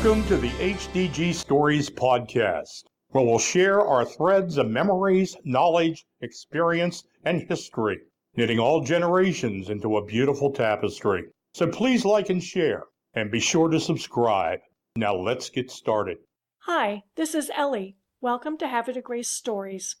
Welcome to the HDG Stories podcast, where we'll share our threads of memories, knowledge, experience, and history, knitting all generations into a beautiful tapestry. So please like and share, and be sure to subscribe. Now let's get started. Hi, this is Ellie. Welcome to Havre de Grace Stories.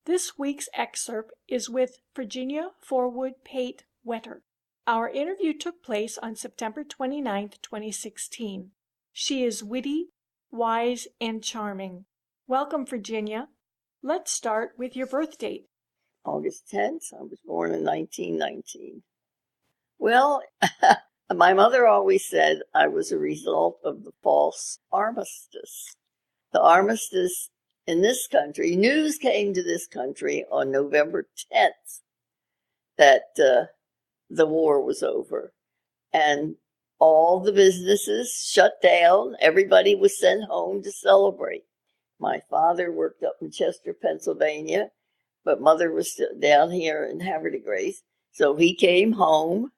This week's excerpt is with Virginia Forwood Pate Wetter. Our interview took place on September 29, 2016. She is witty, wise, and charming. Welcome, Virginia. Let's start with your birth date. August 10th. I was born in 1919. Well, my mother always said I was a result of the false armistice. The armistice in this country, news came to this country on November 10th that the war was over. And all the businesses shut down. Everybody was sent home to celebrate. My father worked up in Chester, Pennsylvania, but Mother was still down here in Havre de Grace. So he came home.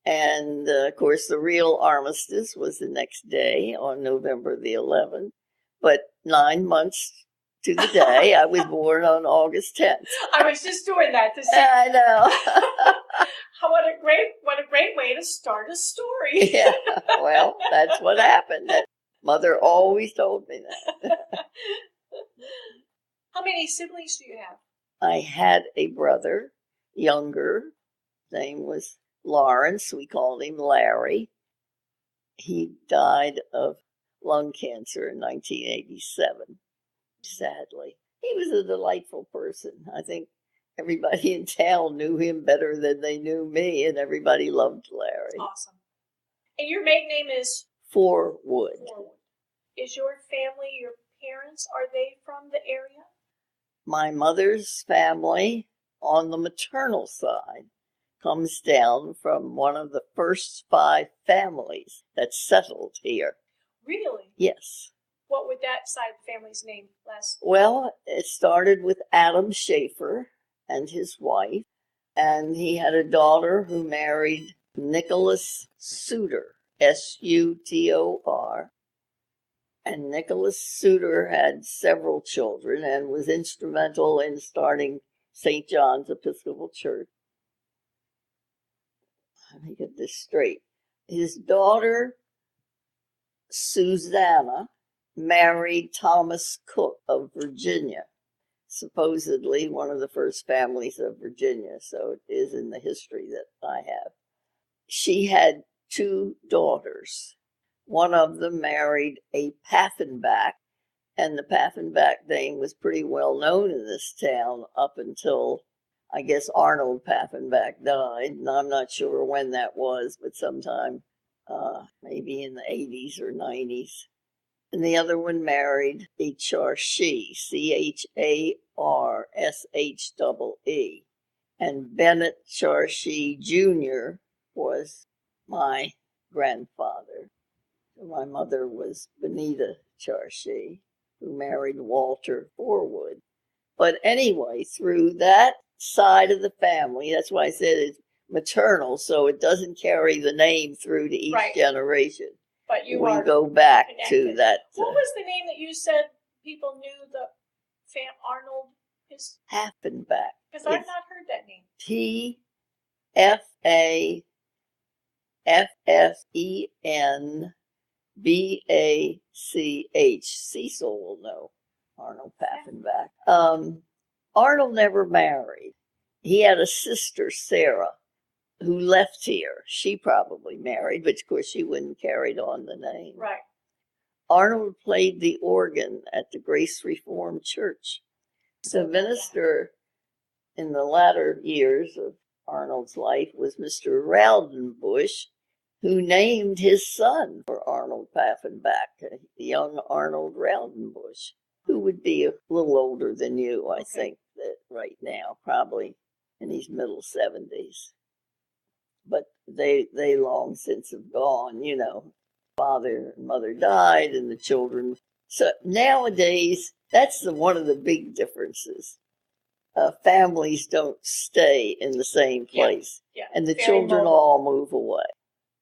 And, of course, the real armistice was the next day on November the 11th. But 9 months to the day, I was born on August 10th. I was just doing that to see. I know. What a great way to start a story. Yeah, well, that's what happened. Mother always told me that. How many siblings do you have? I had a brother, younger. His name was Lawrence. We called him Larry. He died of lung cancer in 1987, sadly. He was a delightful person. I think everybody in town knew him better than they knew me, and everybody loved Larry. Awesome. And your maiden name is? Forwood. Is your family, your parents, are they from the area? My mother's family on the maternal side comes down from one of the first 5 families that settled here. Really? Yes. What would that side of the family's name last? Well, it started with Adam Schaefer and his wife, and he had a daughter who married Nicholas Suter, Sutor. And Nicholas Suter had several children and was instrumental in starting St. John's Episcopal Church. Let me get this straight. His daughter, Susanna, married Thomas Cook of Virginia, supposedly one of the first families of Virginia, so it is in the history that I have. She had 2 daughters. One of them married a Paffenbach, and the Paffenbach name was pretty well known in this town up until, I guess, Arnold Paffenbach died, and I'm not sure when that was, but sometime maybe in the 80s or 90s. And the other one married a Charshee, Charshee. And Bennett Charshee Jr. was my grandfather. My mother was Benita Charshee, who married Walter Forwood. But anyway, through that side of the family, that's why I said it's maternal, so it doesn't carry the name through to each generation. But we go back connected. To that. What was the name that you said people knew the Arnold is? Paffenbach. Because I've not heard that name. Tafenbach. Cecil will know Arnold Paffenbach. Arnold never married. He had a sister, Sarah, who left here. She probably married, but of course she wouldn't carried on the name. Right. Arnold played the organ at the Grace Reformed Church. The minister in the latter years of Arnold's life was Mr. Rowdenbush, who named his son for Arnold Paffenbach, young Arnold Rowdenbush, who would be a little older than you, I think, that right now, probably in his middle 70s. But they long since have gone, you know. Father and mother died and the children. So nowadays, that's one of the big differences. Families don't stay in the same place. Yeah. And the children all move away.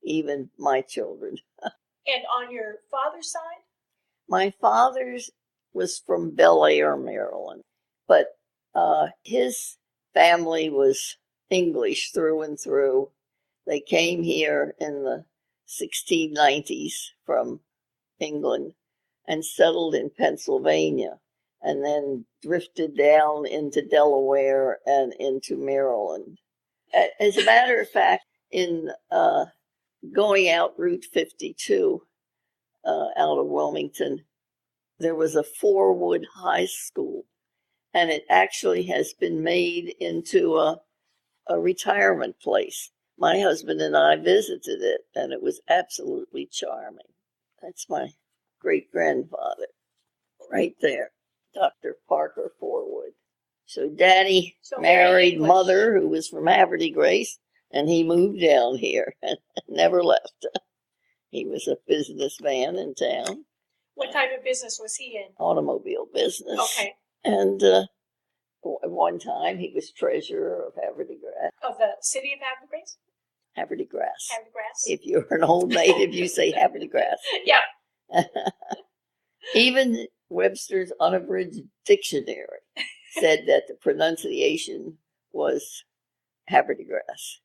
Even my children. And on your father's side? My father's was from Bel Air, Maryland, but his family was English through and through. They came here in the 1690s from England and settled in Pennsylvania, and then drifted down into Delaware and into Maryland. As a matter of fact, in going out Route 52 out of Wilmington, there was a Forwood High School, and it actually has been made into a retirement place. My husband and I visited it, and it was absolutely charming. That's my great-grandfather right there, Dr. Parker Forwood. So Daddy married Mother, who was from Havre de Grace, and he moved down here and never left. He was a businessman in town. What type of business was he in? Automobile business. Okay. And at one time, he was treasurer of Havre de Grace. Of the city of Havre de Grace? Havre de Grace. Havre de Grace. If you're an old native, you say Havre de Grace. Yeah. Even Webster's Unabridged Dictionary said that the pronunciation was Havre de Grace.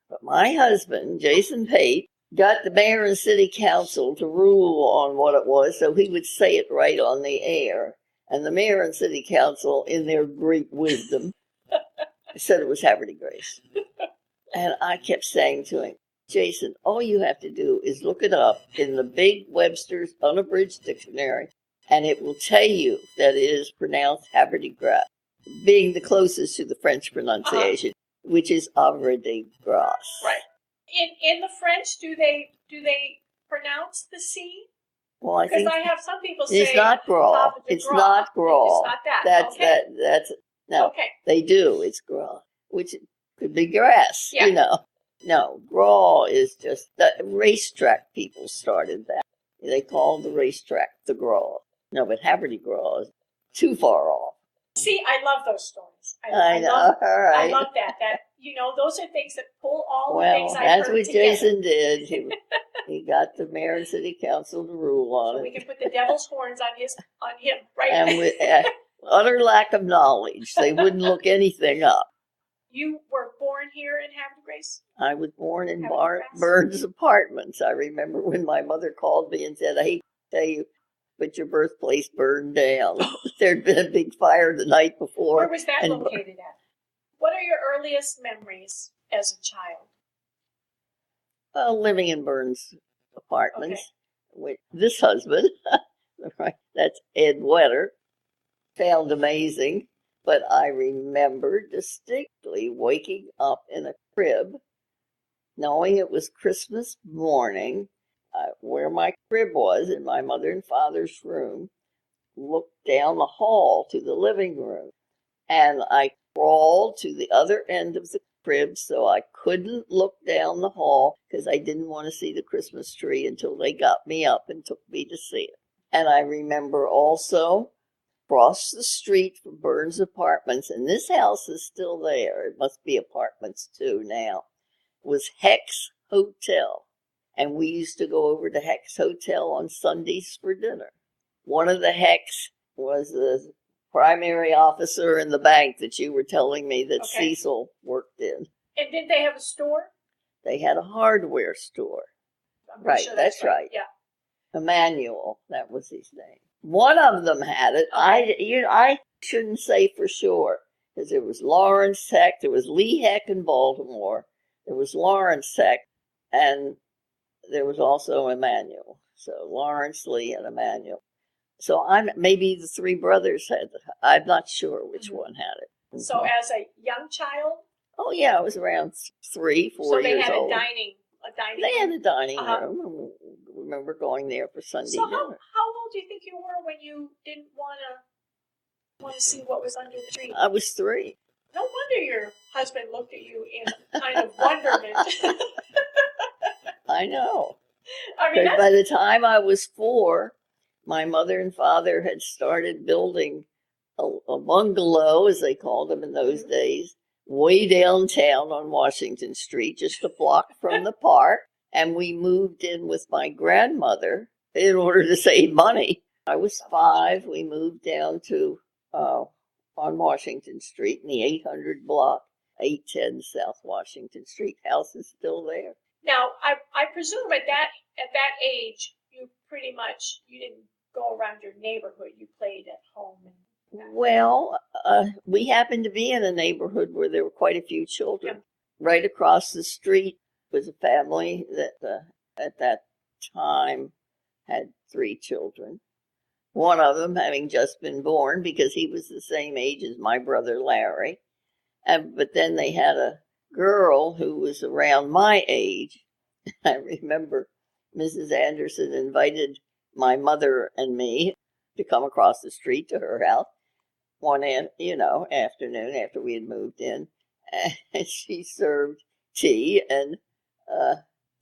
But my husband, Jason Pate, got the mayor and city council to rule on what it was, so he would say it right on the air. And the mayor and city council, in their great wisdom, said it was Havre de Grace. And I kept saying to him, Jason, all you have to do is look it up in the big Webster's Unabridged Dictionary, and it will tell you that it is pronounced Havre de Grace, being the closest to the French pronunciation, which is Havre de Grace. Right. In the French, do they pronounce the C? Well, I think because I have some people say it's not graw. It's not graw. It's not that. That's no. Okay. They do. It's graw, which could be grass. Yeah. You know. No, graw is just the racetrack people started that. They called the racetrack the graw. No, but Havre de Grace is too far off. See, I love those stories. I know. All right. I love that. That those are things that pull all the things I heard that's what together. Jason did. He got the mayor and city council to rule on so it. we can put the devil's horns on him, right? And with utter lack of knowledge, they wouldn't look anything up. You were born here in Havre de Grace? I was born in Havre de Grace? Burns Apartments. I remember when my mother called me and said, I hate to tell you, but your birthplace burned down. There'd been a big fire the night before. Where was that located at? What are your earliest memories as a child? Well, living in Burns Apartments with this husband, that's Ed Wetter, found amazing. But I remember distinctly waking up in a crib, knowing it was Christmas morning, where my crib was in my mother and father's room, looked down the hall to the living room, and I crawled to the other end of the crib so I couldn't look down the hall because I didn't want to see the Christmas tree until they got me up and took me to see it. And I remember also across the street from Burns Apartments, and this house is still there, it must be Apartments 2 now, was Heck's Hotel. And we used to go over to Heck's Hotel on Sundays for dinner. One of the Hecks was the primary officer in the bank that you were telling me that Cecil worked in. And did they have a store? They had a hardware store. Right, sure that's right. Yeah. Emmanuel, that was his name. One of them had it. I shouldn't say for sure, because there was Lawrence Heck, there was Lee Heck in Baltimore, there was Lawrence Heck, and there was also Emmanuel. So Lawrence, Lee, and Emmanuel. So maybe the three brothers had it. I'm not sure which one had it. So as a young child? Oh yeah, I was around 3-4 years old. So they had a dining They had room? a dining room. I remember going there for Sunday dinner. How old do you think you were when you didn't want to see what was under the tree? I was 3. No wonder your husband looked at you in kind of wonderment. I know. I mean, by the time I was 4, my mother and father had started building a bungalow, as they called them in those days, way downtown on Washington Street, just a block from the park. And we moved in with my grandmother in order to save money. I was 5. We moved down to on Washington Street in the 800 block, 810 South Washington Street. House is still there. Now, I presume at that age, you didn't go around your neighborhood. You played at home. Well, we happened to be in a neighborhood where there were quite a few children. Yeah. Right across the street was a family that at that time had 3 children. One of them having just been born because he was the same age as my brother Larry. But then they had a girl who was around my age. I remember Mrs. Anderson invited my mother and me to come across the street to her house one afternoon after we had moved in. And she served tea and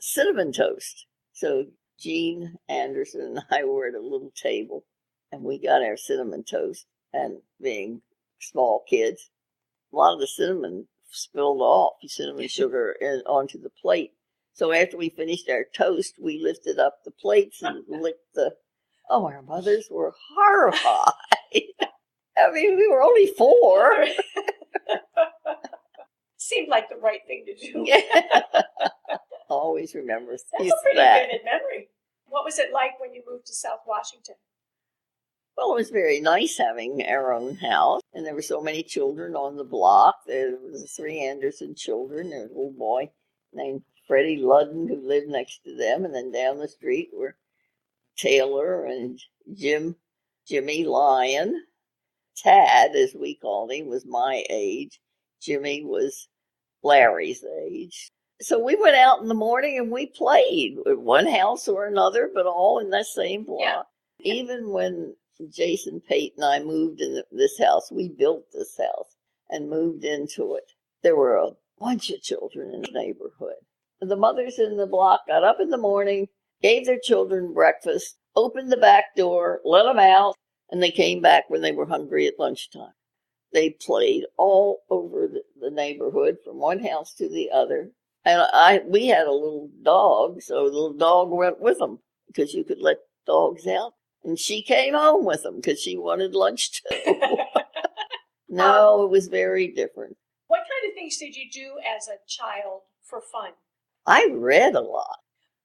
cinnamon toast. So Jean Anderson and I were at a little table, and we got our cinnamon toast. And being small kids, a lot of the cinnamon spilled off, cinnamon sugar, onto the plate. So after we finished our toast, we lifted up the plates and licked our mothers were horrified. I mean, we were only 4. Seemed like the right thing to do. Yeah. Always remember That's a pretty vivid memory. What was it like when you moved to South Washington? Well, it was very nice having our own house, and there were so many children on the block. There was 3 Anderson children. There was a little boy named Freddie Ludden who lived next to them, and then down the street were Taylor and Jimmy Lyon. Tad, as we called him, was my age. Jimmy was Larry's age. So we went out in the morning and we played at one house or another, but all in that same block. Yeah. Even when Jason Pate and I moved in this house, we built this house and moved into it. There were a bunch of children in the neighborhood. The mothers in the block got up in the morning, gave their children breakfast, opened the back door, let them out, and they came back when they were hungry at lunchtime. They played all over the neighborhood from one house to the other. And we had a little dog, so the little dog went with them because you could let dogs out. And she came home with them because she wanted lunch too. No, it was very different. What kind of things did you do as a child for fun? I read a lot.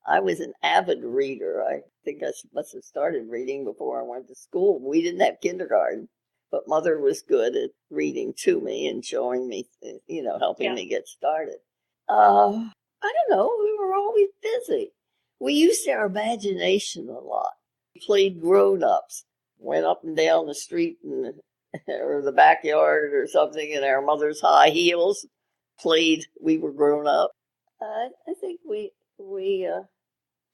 I was an avid reader. I think I must have started reading before I went to school. We didn't have kindergarten, but Mother was good at reading to me and showing me, helping me get started. I don't know. We were always busy. We used our imagination a lot. We played grown-ups, went up and down the street or the backyard or something in our mother's high heels, played we were grown up. I think we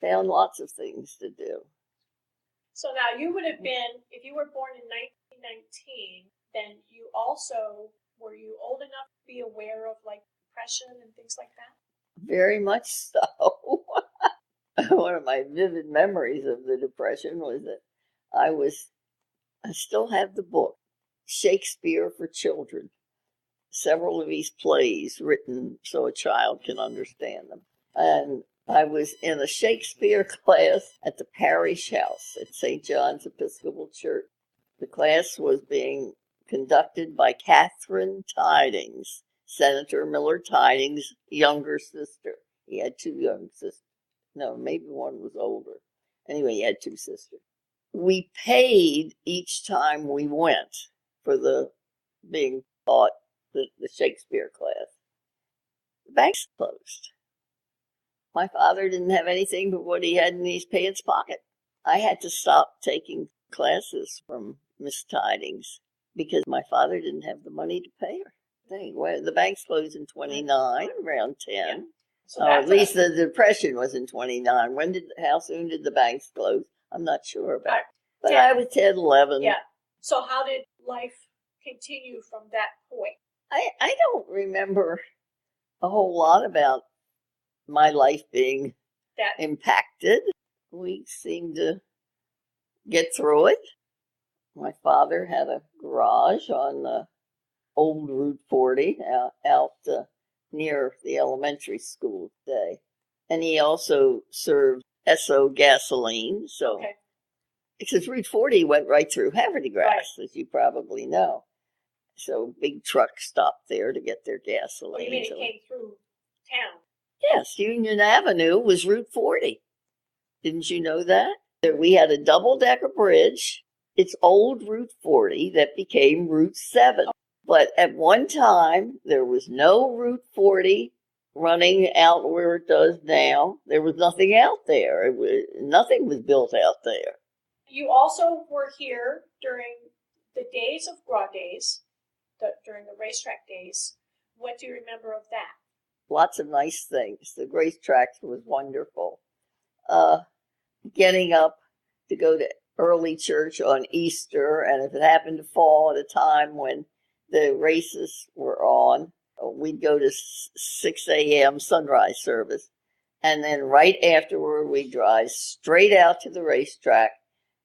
found lots of things to do. So now you would have been, if you were born in 1919, then were you old enough to be aware of like depression and things like that? Very much so. One of my vivid memories of the Depression was that I still have the book, Shakespeare for Children. Several of these plays written so a child can understand them. And I was in a Shakespeare class at the parish house at St. John's Episcopal Church. The class was being conducted by Catherine Tidings, Senator Miller Tidings' younger sister. He had 2 young sisters. No, maybe one was older. Anyway, he had 2 sisters. We paid each time we went for being taught the Shakespeare class. The bank's closed. My father didn't have anything but what he had in his pants pocket. I had to stop taking classes from Miss Tidings because my father didn't have the money to pay her. The bank's closed in 29, around 10. Yeah. So at least the Depression was in 29. How soon did the banks close? I'm not sure about. But 10. I was 10, 11. Yeah. So how did life continue from that point? I don't remember a whole lot about my life being impacted. We seemed to get through it. My father had a garage on the old Route 40 out near the elementary school today. And he also served Esso gasoline. So, Okay. because Route 40 went right through Havre de Grace, as you probably know. So big trucks stopped there to get their gasoline. What do you mean it came through town? Yes, Union Avenue was Route 40. Didn't you know that? We had a double-decker bridge. It's old Route 40 that became Route 7. But at one time, there was no Route 40 running out where it does now. There was nothing out there. Nothing was built out there. You also were here during the days of Graw days, during the racetrack days. What do you remember of that? Lots of nice things. The racetrack was wonderful. Getting up to go to early church on Easter, and if it happened to fall at a time when the races were on, we'd go to 6 a.m. sunrise service. And then right afterward, we'd drive straight out to the racetrack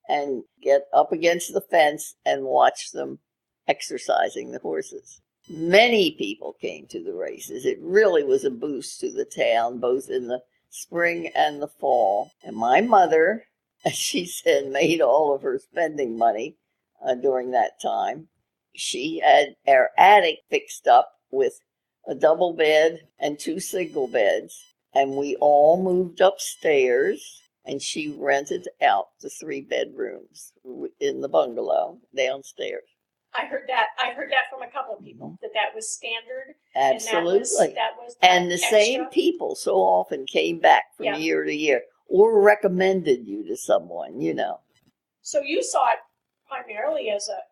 and get up against the fence and watch them exercising the horses. Many people came to the races. It really was a boost to the town, both in the spring and the fall. And my mother, as she said, made all of her spending money during that time. She had our attic fixed up with a double bed and 2 single beds. And we all moved upstairs, and she rented out the 3 bedrooms in the bungalow downstairs. I heard that from a couple of people, that was standard. Absolutely. And the same people so often came back from year to year or recommended you to someone, So you saw it primarily as a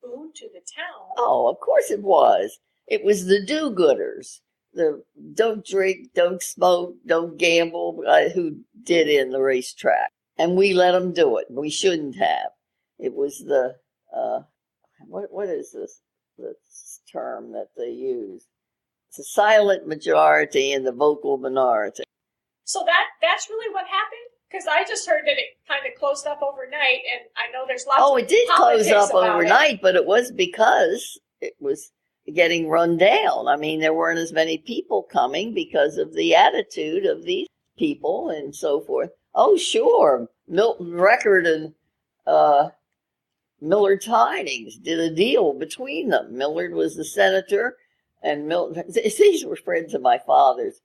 boon to the town. Oh, of course it was. It was the do-gooders. The don't drink, don't smoke, don't gamble, who did in the racetrack. And we let them do it. We shouldn't have. It was the, what is this term that they use? It's a silent majority and the vocal minority. So that's really what happened? Because I just heard that it kind of closed up overnight, and I know there's lots of it did close up overnight, but it was because it was getting run down. I mean, there weren't as many people coming because of the attitude of these people and so forth. Oh, sure. Milton Record and Millard Tidings did a deal between them. Millard was the senator, and Milton, these were friends of my father's.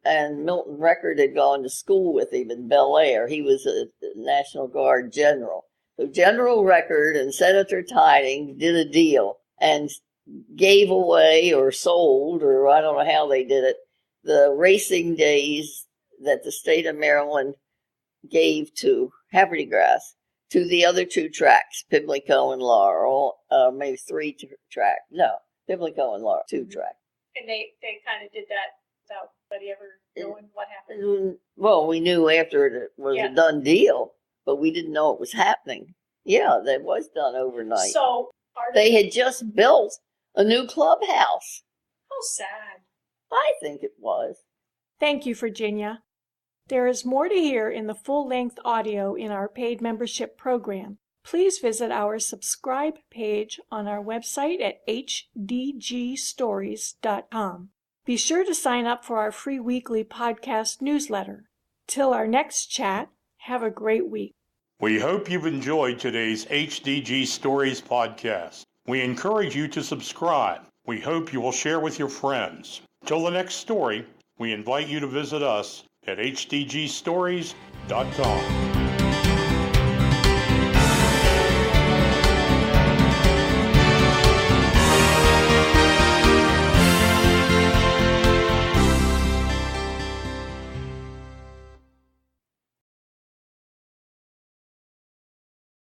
And Milton Record had gone to school with him in Bel Air. He was a National Guard general. So General Record and Senator Tidings did a deal and gave away or sold, or I don't know how they did it, the racing days that the state of Maryland gave to Havre de Grace to the other 2 tracks, Pimlico and Laurel, maybe 3 track. No, Pimlico and Laurel, 2 track. And they kind of did that without anybody ever knowing what happened? Well, we knew after it was a done deal, but we didn't know it was happening. Yeah, that was done overnight. So they had just built a new clubhouse. How sad. I think it was. Thank you, Virginia. There is more to hear in the full-length audio in our paid membership program. Please visit our subscribe page on our website at hdgstories.com. Be sure to sign up for our free weekly podcast newsletter. Till our next chat, have a great week. We hope you've enjoyed today's HDG Stories podcast. We encourage you to subscribe. We hope you will share with your friends. Till the next story, we invite you to visit us at hdgstories.com.